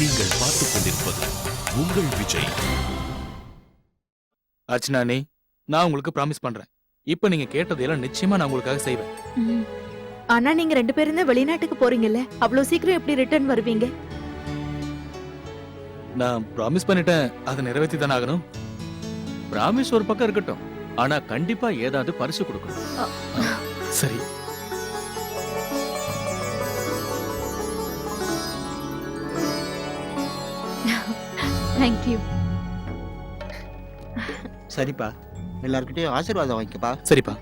நீங்கள் பார்த்துக் கொண்டிருப்பது உங்கள் விஜய். அர்ச்சனா, நான் உங்களுக்கு ப்ராமிஸ் பண்றேன், இப்ப நீங்க கேட்டதையெல்லாம் நிச்சயமா நான் உங்களுக்காக செய்வேன். ஆனா நீங்க 2 பேரும் தான் வெளிநாட்டுக்கு போறீங்கல்ல, அவ்வளவு சீக்கிரம் எப்படி ரிட்டர்ன் வருவீங்க? நான் ப்ராமிஸ் பண்ணிட்டேன், அதை நிறைவேற்றி தானே ஆகணும். பிராமிஸ் ஒரு பக்கம் இருக்கட்டும், ஆனா கண்டிப்பா ஏதாவது பரிசு கொடுக்கணும். சரி. தேங்க்யூ. சரிப்பா, எல்லார்கிட்டயும் ஆசீர்வாதம் வாங்கிக்கப்பா. சரிப்பா.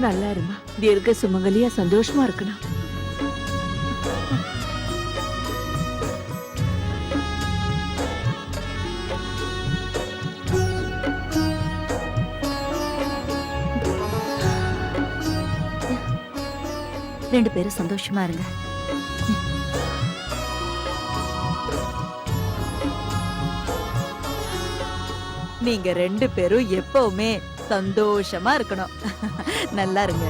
நல்லா இருமா, தீர்க்க சுமங்கலியா சந்தோஷமா இருக்கணும். ரெண்டு பேரும் சந்தோஷமா இருங்க. நீங்க 2 பேரும் எப்பவுமே சந்தோஷமா இருக்கணும். நல்லா இருங்க.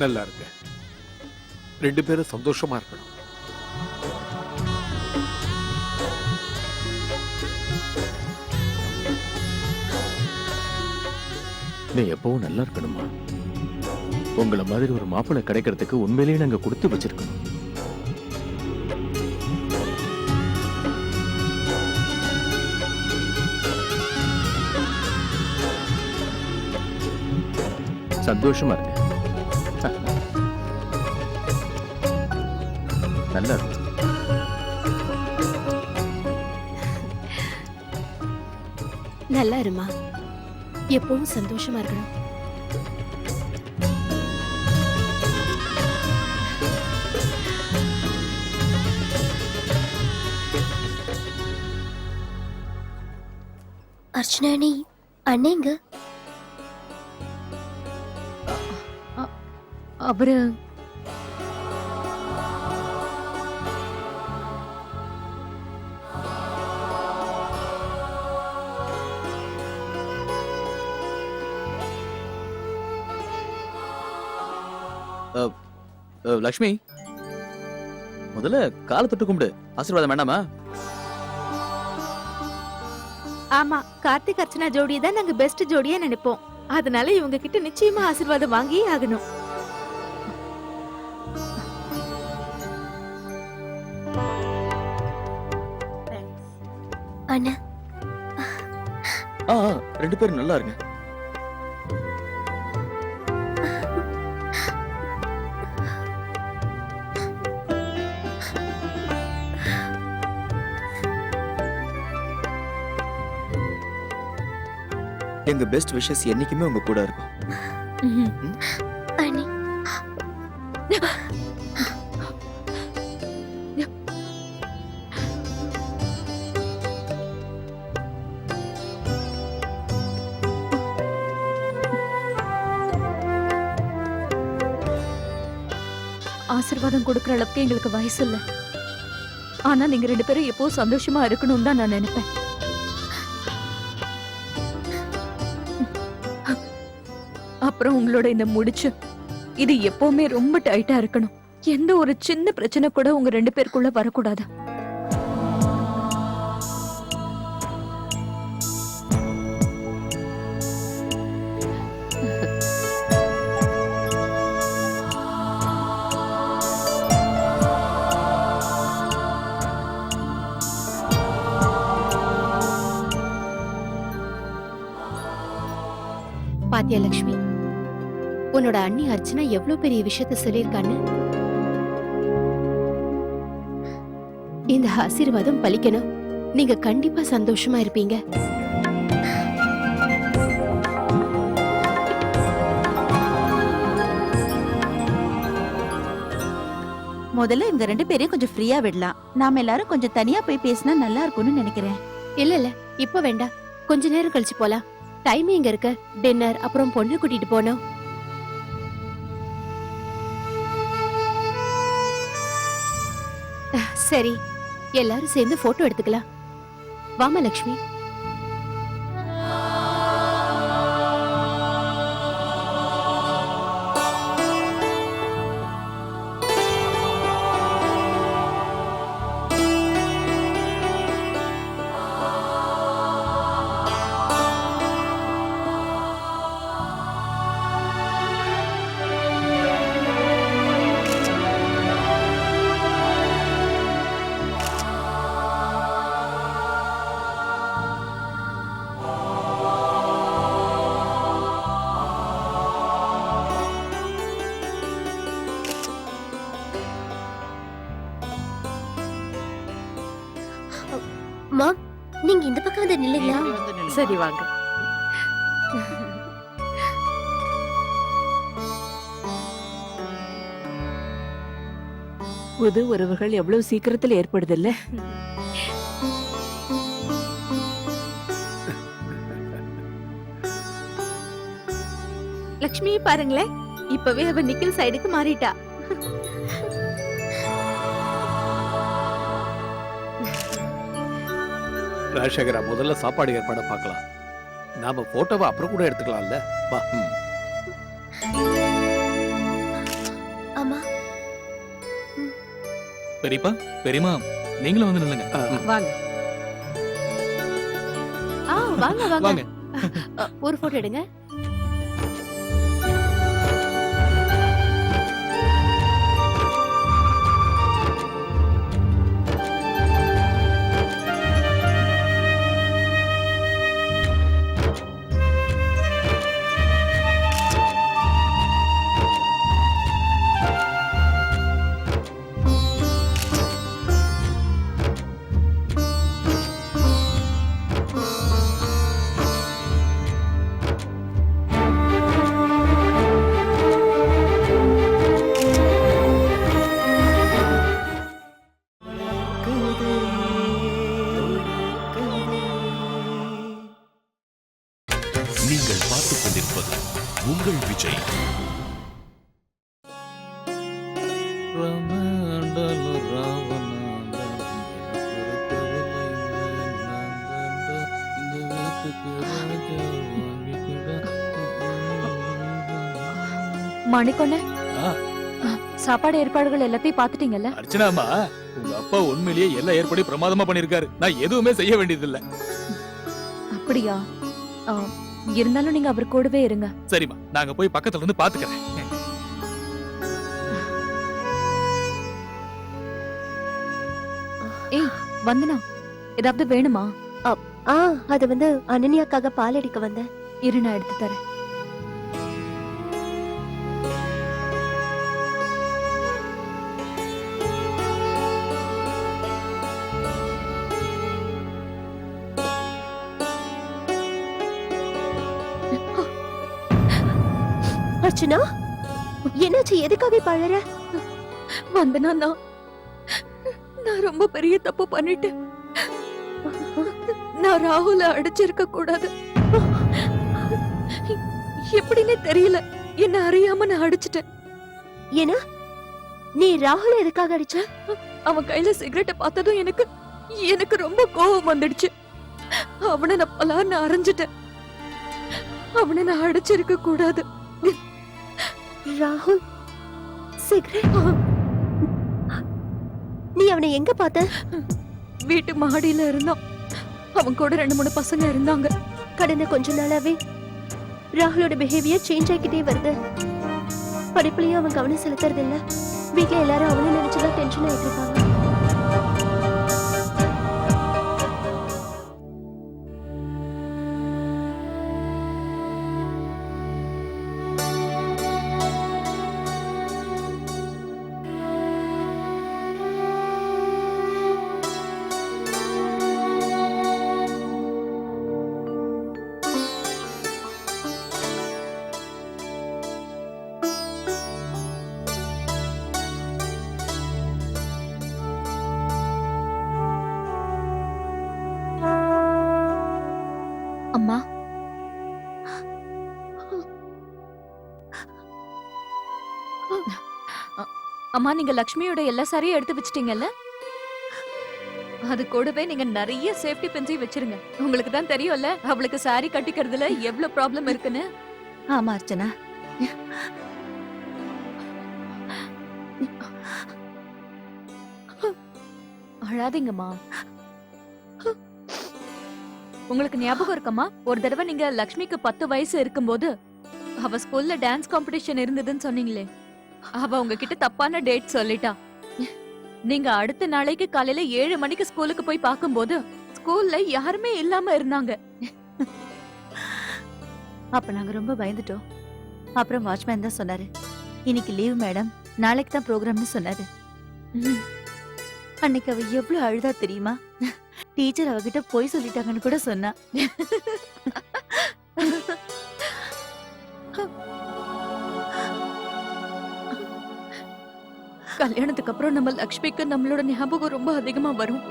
நல்லா இருங்க. 2 பேரும் சந்தோஷமா இருக்கணும். நீ எப்பவும் நல்லா இருக்கணுமா? உங்களை மாதிரி ஒரு மாப்பிள்ளை கிடைக்கிறதுக்கு உண்மையிலேயே நாங்க கொடுத்து வச்சிருக்கணும். சந்தோஷமா இருங்க. நல்லா இருக்கு. நல்லா இருமா, எப்பவும் சந்தோஷமா இருக்கணும். அர்ச்சனா, நீ அண்ணேங்க? அவரு லக்ஷ்மி, முதல்ல காலை தொட்டு கும்பிடு. ஆசீர்வாதம் வேண்டாமா? ஆமா, கார்த்திக் அர்ச்சனா ஜோடியை தான் நாங்க பெஸ்ட் ஜோடியா நினைப்போம். அதனால இவங்க கிட்ட நிச்சயமா ஆசீர்வாதம் வாங்கியே ஆகணும். அண்ணா, 2 பேரும் நல்லா இருங்க. எங்க பெஸ்ட் விஷஸ் என்னைக்குமே உங்க கூட இருக்கும். அண்ணி, ஆசீர்வாதம் கொடுக்கற அளவுக்கு எங்களுக்கு வயசு இல்ல. ஆனா நீங்க 2 பேரும் எப்பவும் சந்தோஷமா இருக்கணும் தான் நான் நினைப்பேன். அப்புறம் உங்களோட இந்த முடிச்சு, இது எப்பவுமே ரொம்ப டைட்டா இருக்கணும். எந்த ஒரு சின்ன பிரச்சனை கூட உங்க 2 பேருக்குள்ள வரக்கூடாது. பாத்தியா லக்ஷ்மி, உன்னோட அண்ணி அர்ச்சனா எவ்வளவு பெரிய விஷயத்த சொல்லியிருக்கான்னு. இந்த ஆசீர்வாதம் பலிக்கணும். நீங்க கண்டிப்பா சந்தோஷமா இருப்பீங்க. முதல்ல இந்த 2 பேரையும் கொஞ்சம் ஃப்ரீயா விடலாம். நாம எல்லாரும் கொஞ்சம் தனியா போய் பேசினா நல்லா இருக்கும்னு நினைக்கிறேன். இல்ல இப்ப வேண்டாம், கொஞ்ச நேரம் கழிச்சு போலாம். டைம் எங்க இருக்கு? டின்னர் அப்புறம் பொண்ணு கூட்டிட்டு போனோம். சரி, எல்லாரும் சேர்ந்து போட்டோ எடுத்துக்கலாம். வாமா லக்ஷ்மி. மாம், நீங்க இந்த பக்கம் வந்து நில்லுங்களா? சரி வாங்க. புது உறவுகள் எவ்வளவு சீக்கிரத்துல ஏற்படுதில்ல. லக்ஷ்மி பாருங்களேன், இப்பவே அவ நிக்கில் சைடுக்கு மாறிட்டா. ராஜசேகரா, முதல்ல சாப்பாடு ஏற்பாட பார்க்கலாம். நாம போட்டோவை அப்புறம் கூட எடுத்துக்கலாம்ல. வா. அம்மா, பெரியப்பா பெரியமா நீங்களும் வந்து நில்லுங்க. வாங்க. வாங்க வாங்க. வாங்க. ஒரு போட்டோ எடுங்க. நீங்கள் பார்த்துக் கொண்டிருப்பது உங்கள் விஜய். மணிக்கொண்ணே, ஆ. சாப்பாடு ஏற்பாடுகள் எல்லாத்தையும் பாத்துட்டீங்கல்ல? அர்ச்சனாமா, உங்க அப்பா உண்மையிலேயே எல்லா ஏற்பாடையும் பிரமாதமா பண்ணிருக்காரு. நான் எதுவுமே செய்ய வேண்டியதில்ல. அப்படியா? ஆ, இருந்தாலும் நீங்க அவர் கூடவே இருங்க. சரிம்மா, நாங்க போய் பக்கத்துல இருந்து பாத்துக்கிறேன். ஏய் வந்தனா, ஏதாவது வேணுமா? அது வந்து அனன்யாக்காக பால் அடிக்க வந்தேன். இரு, நான் எடுத்து தரேன். அர்ச்சனா, என்னாச்சு? எதுக்காக பழற? வந்தனா, நான் ரொம்ப பெரிய தப்பு பண்ணிட்டேன். நான் ராகுல அடிச்சிருக்க கூடாது. எப்படின்னு தெரியல, என்ன அறியாம நான் அடிச்சிட்டேன். ஏன்னா நீ ராகுல எதுக்காக அடிச்ச? அவன் கையில சிகரெட்டை பார்த்ததும் எனக்கு ரொம்ப கோபம் வந்துடுச்சு. அவனை நான் பலான்னு அரைஞ்சிட்டேன். அவனை நான் அடிச்சிருக்க கூடாது. ராகுல் சிகரெட்? நீ அவனை எங்க பார்த்த? வீட்டு மாடியில இருந்தான். அவன் கூட 2-3 பசங்க இருந்தாங்க. கடந்த கொஞ்ச நாளாவே ராகுலோட பிஹேவியர் சேஞ்ச் ஆகிக்கிட்டே வருது. படிப்புலயும் அவன் கவனம் செலுத்துறது இல்ல. வீட்ல எல்லாரும் அவனை நினைச்சுதான் டென்ஷன் ஆயிட்டு இருக்காங்க. அம்மா, அம்மா, நீங்க லக்ஷ்மியோட எல்லா சாரியும் எடுத்து வச்சிட்டீங்கல்ல? அது கூடவே நீங்க நிறைய சேஃப்டி பின்ஸையும் வச்சிருங்க. உங்களுக்கு தான் தெரியும்ல அவளுக்கு சாரி கட்டிக்கிறதுல எவ்வளவு ப்ராப்ளம் இருக்குன்னு. ஆமா அர்ச்சனா. அழாதீங்கம்மா. உங்களுக்கு ஞாபகம் இருக்கம்மா, ஒரு தடவை நீங்க லக்ஷ்மிக்கு 10 வயசு இருக்கும்போது அவ ஸ்கூல்ல டான்ஸ் காம்படிஷன் இருந்ததுன்னு சொன்னீங்களே, அவ உங்ககிட்ட தப்பான டேட் சொல்லிட்டா. நீங்க அடுத்த நாளைக்கு காலையில 7 மணிக்கு ஸ்கூலுக்கு போய் பார்க்கும்போது ஸ்கூல்ல யாருமே இல்லாம இருந்தாங்க. அப்ப நாங்க ரொம்ப பயந்துட்டோம். அப்புறம் வாட்ச்மேன் தான் சொன்னாரு, இன்னைக்கு லீவ் மேடம், நாளைக்கு தான் ப்ரோக்ராம்னு சொன்னாரு. அன்னைக்கு அவ எவ்வளவு அழுதா தெரியுமா? டீச்சர் அவகிட்ட போய் சொல்லிட்டாங்கன்னு கூட சொன்னா. கல்யாணத்துக்கு அப்புறம் நம்ம லக்ஷ்மிக்கு நம்மளோட ஞாபகம் ரொம்ப அதிகமா வரும்.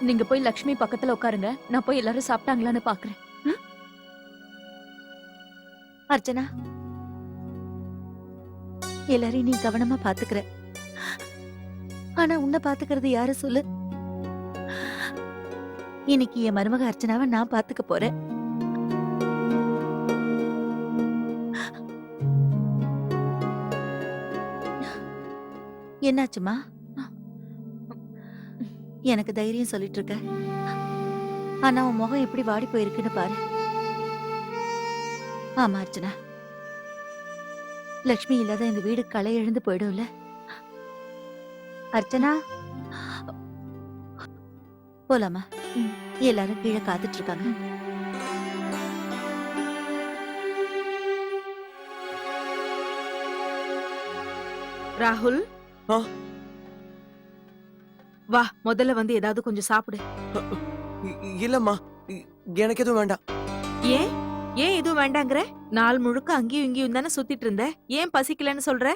நீங்க போய் லக்ஷ்மி பக்கத்துல உட்காருங்க, நான் போய் எல்லாரும் சாப்பிட்டாங்களான்னு பாக்குறேன். அர்ச்சனா, எல்லாரையும் நீ கவனமா பாத்துக்கிற. ஆனா உன்னை பாத்துக்கிறது யாரு சொல்லு? இன்னைக்கு என் மருமக அர்ச்சனாவை நான் பாத்துக்க போறேன். என்னாச்சுமா? எனக்கு தைரியம் சொல்லிட்டு இருக்க, ஆனா உன் முகம் எப்படி வாடி போயிருக்குன்னு பாரு. ஆமா அர்ச்சனா, லக்ஷ்மி இல்லாத இந்த வீடு களை எழுந்து போயிடும்ல. அர்ச்சனா, போலாமா? எல்லாரும் கீழே காத்துட்டு இருக்காங்க. ராகுல், ஆ? வா, முதல்ல வந்து ஏதாவது கொஞ்சம் சாப்பிடு. இல்லம்மா, எனக்கு எதுவும் வேண்டாம். ஏன் ஏன் எதுவும் வேண்டாங்கிற? நாள் முழுக்க அங்கேயும் இங்கேயும் தானே சுத்திட்டு இருந்த, ஏன் பசிக்கலன்னு சொல்ற?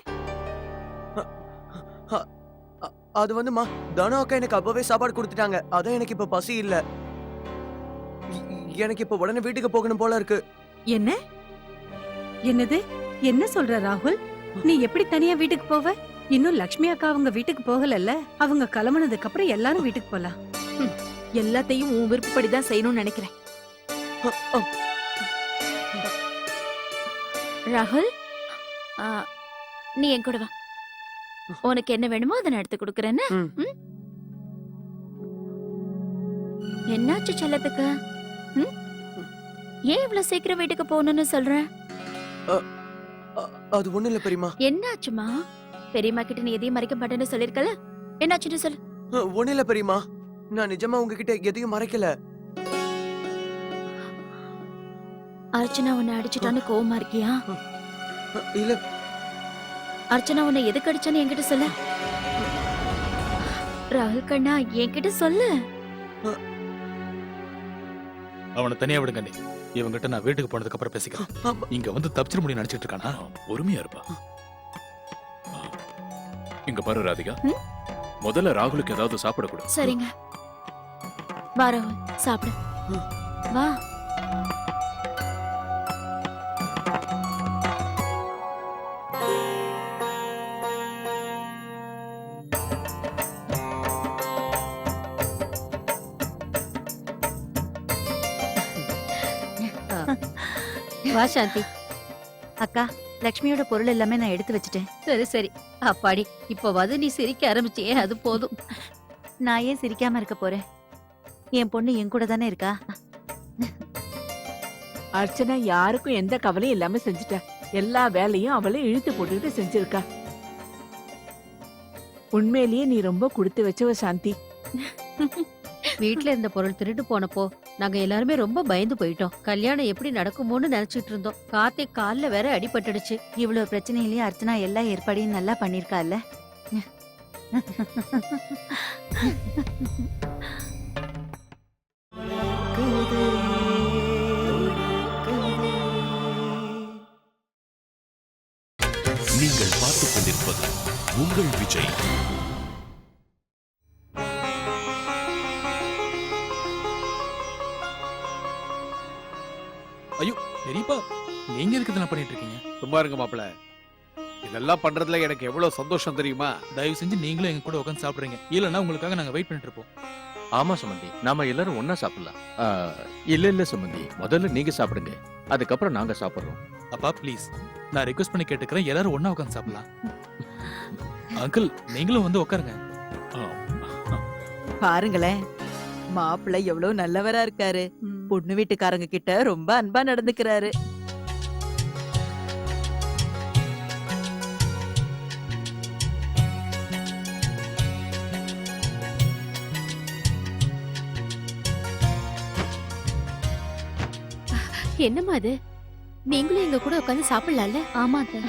அது வந்துமா, தனு அக்கா எனக்கு அப்பவே சாப்பாடு கொடுத்துட்டாங்க. அதான் எனக்கு இப்ப பசி இல்ல. எனக்கு இப்ப உடனே வீட்டுக்கு போகணும் போல இருக்கு. என்ன? என்னது? என்ன சொல்ற ராகுல்? நீ எப்படி தனியா வீட்டுக்கு போவ? இன்னும் லக்ஷ்மி அக்கா அவங்க வீட்டுக்கு போகலல்ல. அவங்க கிளம்புனதுக்கு அப்புறம் எல்லாரும் வீட்டுக்கு போலாம். எல்லாத்தையும் உன் விருப்பப்படி தான் செய்யணும்னு நினைக்கிறேன். ராகுல், நீ என் கூட வா. உனக்கு என்ன வேணுமோ அதை நான் எடுத்து கொடுக்கறேன்னு. என்னாச்சு செல்லத்துக்கு? ஏன் இவ்வளவு சீக்கிரம் வீட்டுக்கு போகணும்னு சொல்ற? அது ஒண்ணு இல்ல பெரியமா. என்னாச்சுமா? பெரியம்மா கிட்ட நீ எதையும் மறைக்க மாட்டேன்னு சொல்லிருக்கல, என்னாச்சுன்னு சொல்லு. ஒண்ணு இல்ல பெரியமா, நான் நிஜமா உங்ககிட்ட எதையும் மறைக்கல. அர்ச்சனா உன்னை அடிச்சுட்டான்னு கோவமா இருக்கியா? இல்ல. அர்ச்சனா உன்னை எதுக்கு அடிச்சான்னு என்கிட்ட சொல்லு. ராகுல் கண்ணா, என்கிட்ட சொல்லு. அவனை தனியா விடுங்க. நீ இவங்கிட்ட நான் வீட்டுக்கு போனதுக்கு அப்புறம் பேசிக்கிறேன். இங்க வந்து தப்பிச்சிட முடியும் நினைச்சிட்டு இருக்கானா? பொறுமையா இருப்பா. இங்க பாரு ராதிகா, முதல்ல ராகுலுக்கு ஏதாவது சாப்பிட கொடு. சரிங்க. வா ராகுல், சாப்பிடு. வா. வா சாந்தி. அக்கா, லக்ஷ்மியோட பொருள் எல்லாமே நான் எடுத்து வச்சுட்டேன். சரி சரி. அப்பாடி, இப்பவாது நீ சிரிக்க ஆரம்பிச்சியே, அது போதும். நான் ஏன் சிரிக்காம இருக்க போறேன்? என் பொண்ணு என் கூட தானே இருக்கா. அர்ச்சனா யாருக்கும் எந்த கவலையும் இல்லாம செஞ்சுட்டா. எல்லா வேலையும் அவளே இழுத்து போட்டுக்கிட்டு செஞ்சிருக்கா. உண்மையிலேயே நீ ரொம்ப கொடுத்து வச்சவ சாந்தி. வீட்ல இருந்த பொருள் திருட்டு போனப்போ நாங்க எல்லாருமே ரொம்ப பயந்து போயிட்டோம். கல்யாணம் எப்படி நடக்குமோன்னு நினைச்சிட்டு இருந்தோம். கார்த்திக் கால்ல வேற அடிபட்டுடுச்சு. இவ்வளவு பிரச்சனையிலயும் அர்ச்சனா எல்லா ஏற்பாடையும் நல்லா பண்ணிருக்கால. நீங்கள் பார்த்துக் கொண்டிருப்பது உங்கள் விஜய். ஐயோ பெரியப்பா, நீங்க எதுக்கு இதெல்லாம் பண்ணிட்டு இருக்கீங்க? சும்மா இருங்க மாப்பிள. இதெல்லாம் பண்றதுல எனக்கு எவ்வளவு சந்தோஷம் தெரியுமா? தயவு செஞ்சு நீங்களும் எங்க கூட உட்காந்து சாப்பிடுறீங்க, இல்லன்னா உங்களுக்காக நாங்க வெயிட் பண்ணிட்டு இருப்போம். ஆமா சுமந்தி, நாம எல்லாரும் ஒன்னா சாப்பிடலாம். இல்ல சுமந்தி, முதல்ல நீங்க சாப்பிடுங்க, அதுக்கப்புறம் நாங்க சாப்பிடுறோம். அப்பா ப்ளீஸ், நான் ரிக்வெஸ்ட் பண்ணி கேட்டுக்கிறேன், எல்லாரும் ஒண்ணா உட்காந்து சாப்பிடலாம். அங்கிள் நீங்களும் வந்து உட்காருங்க. பாருங்களேன், மாப்பிள்ளை எவ்வளவு நல்லவரா இருக்காரு. பொண்ணு வீட்டுக்காரங்க கிட்ட ரொம்ப அன்பா நடந்துக்கிறாரு. என்னம்மா அது? நீங்களும் எங்க கூட உட்காந்து சாப்பிடலாம்ல? ஆமா அத்தை.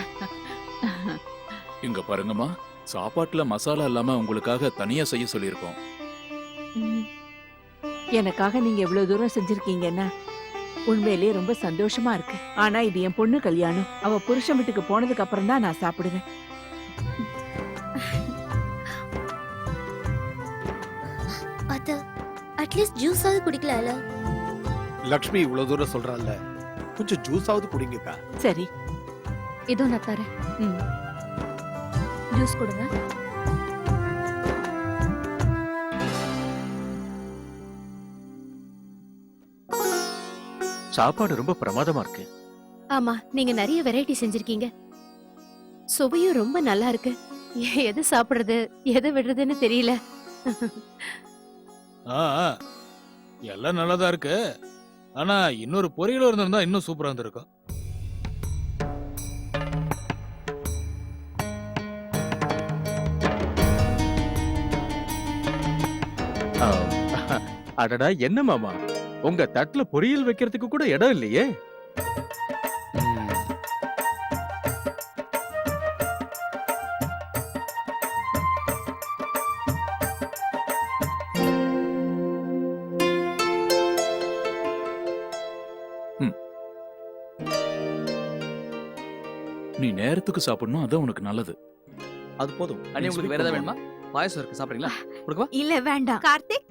இங்க பாருங்கம்மா, சாப்பாட்டுல மசாலா இல்லாம உங்களுக்காக தனியா செய்ய சொல்லியிருக்கோம். எனக்காக நீங்க எவ்வளவு தூரம் செஞ்சிருக்கீங்கன்னா உண்மையிலேயே ரொம்ப சந்தோஷமா இருக்கு. ஆனா இது என் பொண்ணு கல்யாணம். அவ புருஷன் வீட்டுக்கு போனதுக்கு அப்புறம் தான் நான் சாப்பிடுவேன். அத்த, அட்லீஸ்ட் ஜூஸாவது குடிக்கலாம்ல? லக்ஷ்மி இவ்வளவு தூரம் சொல்றாள்ல, கொஞ்சம் ஜூஸாவது குடிங்கக்கா. சரி, இதோ நான் தரேன். ஜூஸ் கொடுங்க. சாப்பாடு ரொம்ப பிரமாதமா இருக்கு. ஆமா, நீங்க நிறைய வெரைட்டி செஞ்சிருக்கீங்க. சுவையும் ரொம்ப நல்லா இருக்கு. எது சாப்பிடுறது எதை விடுறதுன்னு தெரியல. ஆ, ஆ, எல்லாம் நல்லாதான் இருக்கு. ஆனா இன்னொரு பொரியல் இருந்திருந்தா இன்னும் சூப்பரா இருந்திருக்கும். அடடா, என்ன மாமா, உங்க தட்டுல பொரியல் வைக்கிறதுக்கு கூட இடம் இல்லையே. நீ நேரத்துக்கு சாப்பிடணும், அதான் உனக்கு நல்லது. அது போதும். அண்ணி உங்களுக்கு வேற ஏதாவது வேணுமா? பாயசம் இருக்கு, சாப்பிடுறீங்களா? கொடுக்கவா? இல்ல வேண்டாம். கார்த்திக்,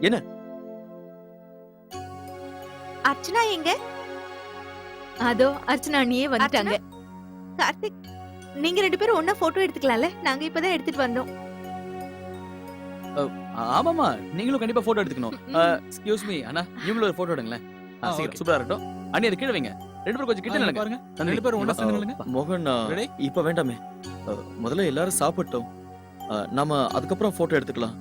என்ன? அர்ச்சனா எங்க? அதோ அர்ச்சனா அண்ணியே வந்துட்டாங்க. கார்த்திக், நீங்க ரெண்டு பேரும் ஒண்ணா போட்டோ எடுத்துக்கலாம்ல? நாங்க இப்பதான் எடுத்துட்டு வந்தோம். ஆமாமா, நீங்களும் கண்டிப்பா போட்டோ எடுத்துக்கணும். எக்ஸ்கியூஸ் மீ அண்ணா, நீங்களும் ஒரு போட்டோ எடுங்களேன். சீக்கிரம், சூப்பரா இருக்கட்டும். அண்ணி அது கீழ வைங்க. ரெண்டு பேரும் கொஞ்சம் கிட்ட நில்லுங்க. பாருங்க, ரெண்டு பேரும் ஒண்ணா சேர்ந்து நில்லுங்க. மோகன், Ready? இப்ப வேண்டாமே. முதல்ல எல்லாரும் சாப்பிட்டோம், நாம அதுக்கப்புறம் போட்டோ எடுத்துக்கலாம்.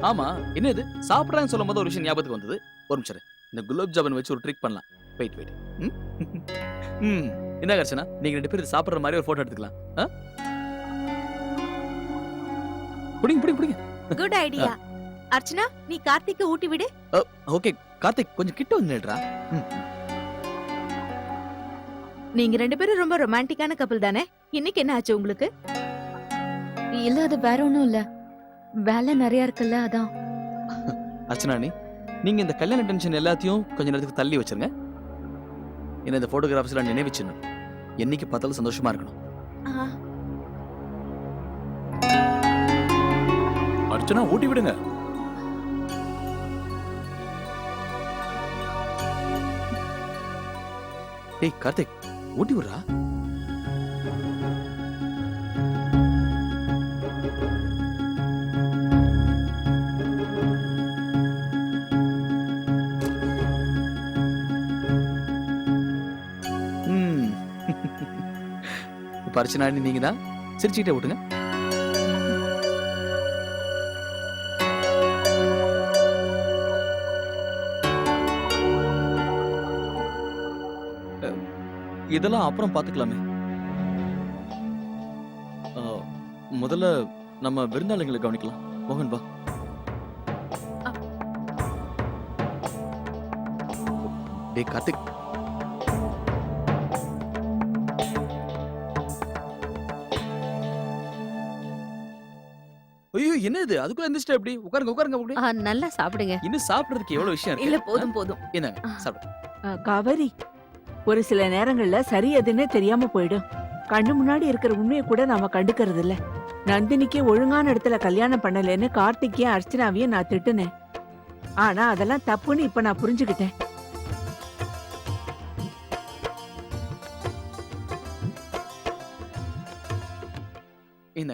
ஆமா, என்ன இது சாப்பிடுறாங்கன்னு சொல்லும் போது ஒரு விஷயம் ஞாபகத்துக்கு வந்தது. ஒரு நிமிஷம் இரு. இந்த குலாப் ஜாமுன் வச்சு ஒரு ட்ரிக் பண்ணலாம். வெயிட். என்ன கர்ச்சனா, நீங்க ரெண்டு பேரும் சாப்பிடுற மாதிரி ஒரு போட்டோ எடுத்துக்கலாம். புடிங்க. Good idea. அர்ச்சனா, நீ கார்த்திக்க ஊட்டி விடு. ஓகே, கார்த்திக் கொஞ்சம் கிட்ட வந்து நில்றா. நீங்க ரெண்டு பேரும் ரொம்ப ரொமான்டிக்கான கப்பல் தானே? இன்னைக்கு என்ன ஆச்சு உங்களுக்கு? இல்ல அது வேற ஒண்ணும் இல்ல, வேலை நிறைய இருக்குல்ல அதான். அர்ச்சனா அண்ணி, நீங்க இந்த கல்யாண டென்ஷன் எல்லாத்தையும் கொஞ்ச நேரத்துக்கு தள்ளி வச்சிருங்க. என்ன இந்த போட்டோகிராஃப்ஸ்ல நினைவுச்சிடணும். என்னைக்கு பார்த்தாலும் சந்தோஷமா இருக்கணும். அர்ச்சனா, ஊட்டி விடுங்க. டேய் கார்த்திக், ஊட்டி விடுறா. இப்ப அர்ச்சனா அண்ணி நீங்க தான் சிரிச்சுக்கிட்டே விட்டுங்க. இதெல்லாம் அப்புறம் பாத்துக்கலாமே. முதல்ல நம்ம விருந்தாளிகளை கவனிக்கலாம். மோகன் வா. டேய் கார்த்திக், ஐயோ என்ன இது, அதுக்குள்ள எந்திரிச்சிட்ட? எப்படி உட்காருங்க அப்படி. நல்லா சாப்பிடுங்க. இன்னும் சாப்பிடுறதுக்கு எவ்வளவு விஷயம் இருக்கு. இல்ல, போதும். என்னங்க சாப்பிடு. காவேரி, ஒரு சில நேரங்கள்ல சரி எதுன்னே தெரியாம போயிடும். கண்ணு முன்னாடி இருக்கிற உண்மையை கூட நாம கண்டுக்கிறது இல்ல. நந்தினிக்கு ஒழுங்கான இடத்துல கல்யாணம் பண்ணலன்னு கார்த்திக்கையும் அர்ச்சனாவையும் நான் திட்டுனேன். ஆனா அதெல்லாம் தப்புன்னு இப்ப நான் புரிஞ்சுக்கிட்டேன்.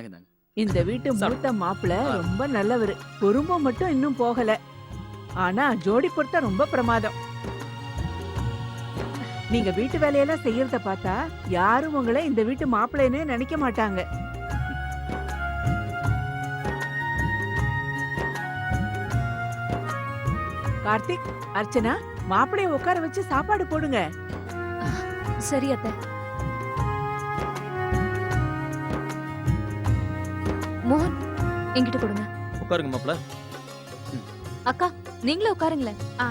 இந்தாங்க இந்த வீட்டு மூத்த மாப்பிள்ள ரொம்ப நல்லவரு. குறும்பம் மட்டும் இன்னும் போகல. ஆனா ஜோடி பொறுத்த ரொம்ப பிரமாதம். நீங்க வீட்டு வேலையெல்லாம் செய்யறத பார்த்தா யாரும் உங்களை இந்த வீட்டு மாப்பிள்ளைன்னு நினைக்க மாட்டாங்க. கார்த்திக், அர்ச்சனா, மாப்பிள்ளைய உட்கார வச்சு சாப்பாடு போடுங்க. சரி அத்தை. மோகன் என்கிட்ட கொடுங்க. உட்காருங்க மாப்பிள்ள. அக்கா நீங்களும் உட்காருங்களேன். ஆ